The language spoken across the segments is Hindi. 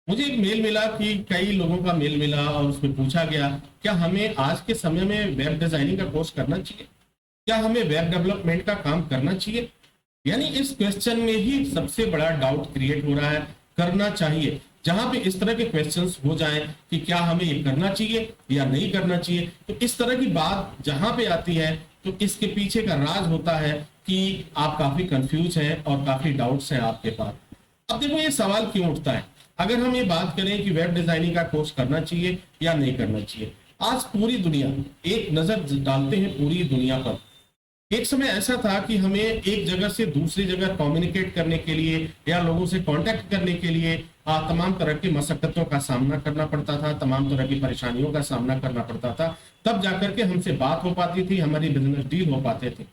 मुझे एक मेल मिला कि कई लोगों का मेल मिला और उसमें पूछा गया क्या हमें आज के समय में वेब डिजाइनिंग का कोर्स करना चाहिए, क्या हमें वेब डेवलपमेंट का काम करना चाहिए। यानी इस क्वेश्चन में ही सबसे बड़ा डाउट क्रिएट हो रहा है, करना चाहिए। जहां पे इस तरह के क्वेश्चंस हो जाएं कि क्या हमें ये करना चाहिए या नहीं करना चाहिए, तो इस तरह की बात जहां पे आती है तो इसके पीछे का राज होता है कि आप काफी कंफ्यूज हैं और काफी डाउट्स हैं आपके पास। अब देखो ये सवाल क्यों उठता है, अगर हम ये बात करें कि वेब डिजाइनिंग का कोर्स करना चाहिए या नहीं करना चाहिए। आज पूरी दुनिया, एक नजर डालते हैं पूरी दुनिया पर। एक समय ऐसा था कि हमें एक जगह से दूसरी जगह कम्युनिकेट करने के लिए या लोगों से कांटेक्ट करने के लिए तमाम तरह की मशक्कतों का सामना करना पड़ता था, तमाम तरह की परेशानियों का सामना करना पड़ता था, तब जाकर के हमसे बात हो पाती थी, हमारी बिजनेस डील हो पाते थे।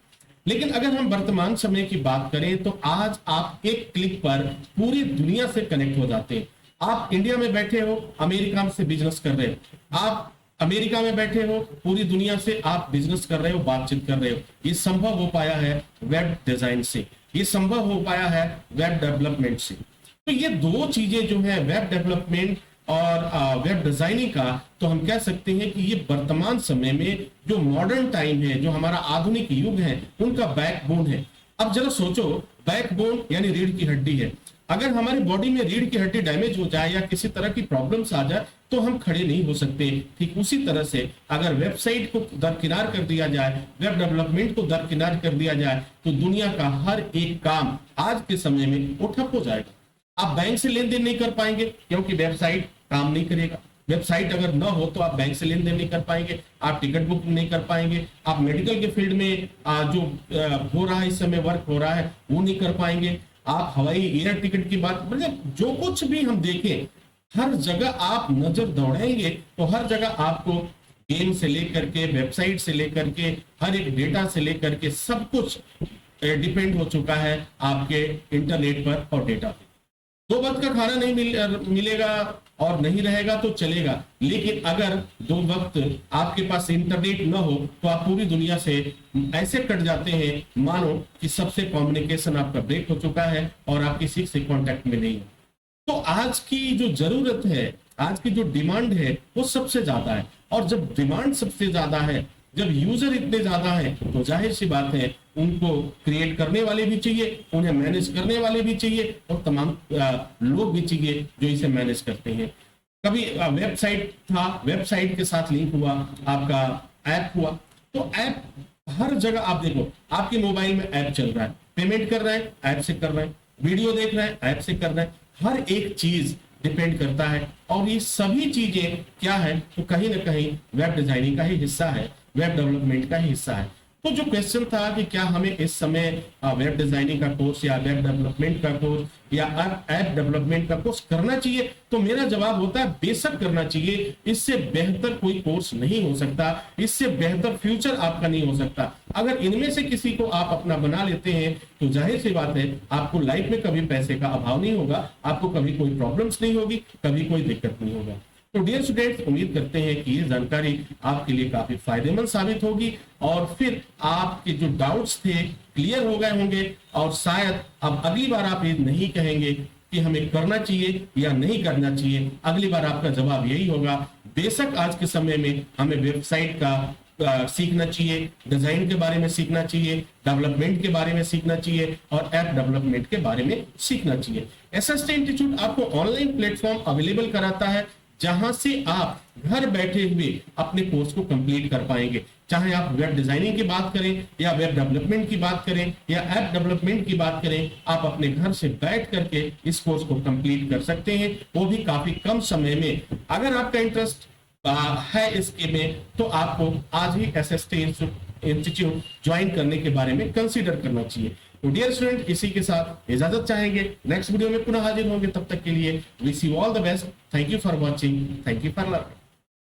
लेकिन अगर हम वर्तमान समय की बात करें तो आज आप एक क्लिक पर पूरी दुनिया से कनेक्ट हो जाते हैं। आप इंडिया में बैठे हो, अमेरिका से बिजनेस कर रहे हो, आप अमेरिका में बैठे हो, पूरी दुनिया से आप बिजनेस कर रहे हो, बातचीत कर रहे हो। ये संभव हो पाया है वेब डिजाइन से, ये संभव हो पाया है वेब डेवलपमेंट से। तो ये दो चीजें जो है वेब डेवलपमेंट और वेब डिजाइनिंग का, तो हम कह सकते हैं कि ये वर्तमान समय में जो मॉडर्न टाइम है, जो हमारा आधुनिक युग है, उनका बैकबोन है। अब जरा सोचो, बैकबोन यानी रीढ़ की हड्डी है। अगर हमारी बॉडी में रीढ़ की हड्डी डैमेज हो जाए या किसी तरह की प्रॉब्लम्स आ जाए तो हम खड़े नहीं हो सकते। ठीक उसी तरह से अगर वेबसाइट को दरकिनार कर दिया जाए, वेब डेवलपमेंट को दरकिनार कर दिया जाए, तो दुनिया का हर एक काम आज के समय में वो ठप हो जाएगा। आप बैंक से लेन देन नहीं कर पाएंगे क्योंकि वेबसाइट काम नहीं करेगा। वेबसाइट अगर ना हो तो आप बैंक से लेन देन नहीं कर पाएंगे, आप टिकट बुक नहीं कर पाएंगे, आप मेडिकल के फील्ड में जो हो रहा है इस समय वर्क हो रहा है वो नहीं कर पाएंगे, आप हवाई एयर टिकट की बात, मतलब जो कुछ भी हम देखें हर जगह आप नजर दौड़ाएंगे तो हर जगह आपको गेम से लेकर के, वेबसाइट से लेकर के, हर एक डेटा से लेकर के सब कुछ डिपेंड हो चुका है आपके इंटरनेट पर और डेटा पे। दो वक्त का खाना नहीं मिलेगा और नहीं रहेगा तो चलेगा, लेकिन अगर दो वक्त आपके पास इंटरनेट न हो तो आप पूरी दुनिया से ऐसे कट जाते हैं मानो कि सबसे कम्युनिकेशन आपका ब्रेक हो चुका है और आप किसी से कांटेक्ट में नहीं हो। तो आज की जो जरूरत है, आज की जो डिमांड है वो सबसे ज्यादा है, और जब डिमांड सबसे ज्यादा है, जब यूजर इतने ज्यादा है, तो जाहिर सी बात है उनको क्रिएट करने वाले भी चाहिए, उन्हें मैनेज करने वाले भी चाहिए और तमाम लोग भी चाहिए जो इसे मैनेज करते हैं। कभी वेबसाइट था, वेबसाइट के साथ लिंक हुआ, आपका ऐप हुआ, तो ऐप हर जगह आप देखो, आपके मोबाइल में ऐप चल रहा है, पेमेंट कर रहे हैं ऐप से कर रहे हैं, वीडियो देख रहे हैं ऐप से कर रहे हैं, हर एक चीज डिपेंड करता है। और ये सभी चीजें क्या है, तो कहीं ना कहीं वेब डिजाइनिंग का ही हिस्सा है, वेब डेवलपमेंट का ही हिस्सा है। तो जो क्वेश्चन था कि क्या हमें इस समय वेब डिजाइनिंग का कोर्स या वेब डेवलपमेंट का कोर्स या ऐप डेवलपमेंट का कोर्स करना चाहिए, तो मेरा जवाब होता है बेशक करना चाहिए। इससे बेहतर कोई कोर्स नहीं हो सकता, इससे बेहतर फ्यूचर आपका नहीं हो सकता। अगर इनमें से किसी को आप अपना बना लेते हैं तो जाहिर सी बात है आपको लाइफ में कभी पैसे का अभाव नहीं होगा, आपको कभी कोई प्रॉब्लम्स नहीं होगी, कभी कोई दिक्कत नहीं होगा। तो डियर स्टूडेंट्स, उम्मीद करते हैं कि ये जानकारी आपके लिए काफी फायदेमंद साबित होगी और फिर आपके जो डाउट्स थे क्लियर हो गए होंगे, और शायद अब अगली बार आप ये नहीं कहेंगे कि हमें करना चाहिए या नहीं करना चाहिए। अगली बार आपका जवाब यही होगा, बेशक आज के समय में हमें वेबसाइट का सीखना चाहिए, डिजाइन के बारे में सीखना चाहिए, डेवलपमेंट के बारे में सीखना चाहिए और ऐप डेवलपमेंट के बारे में सीखना चाहिए। एसएसटी इंस्टीट्यूट आपको ऑनलाइन प्लेटफॉर्म अवेलेबल कराता है जहां से आप घर बैठे हुए अपने कोर्स को कंप्लीट कर पाएंगे। चाहे आप वेब डिजाइनिंग की बात करें या वेब डेवलपमेंट की बात करें या ऐप डेवलपमेंट की बात करें, आप अपने घर से बैठ करके इस कोर्स को कंप्लीट कर सकते हैं, वो भी काफी कम समय में। अगर आपका इंटरेस्ट है इसके में तो आपको आज ही एसएसटी इंस्टीट्यूट ज्वाइन करने के बारे में कंसीडर करना चाहिए। तो डियर स्टूडेंट, इसी के साथ इजाजत चाहेंगे, नेक्स्ट वीडियो में पुनः हाजिर होंगे। तब तक के लिए wish you all the best. Thank you for watching, thank you for learning.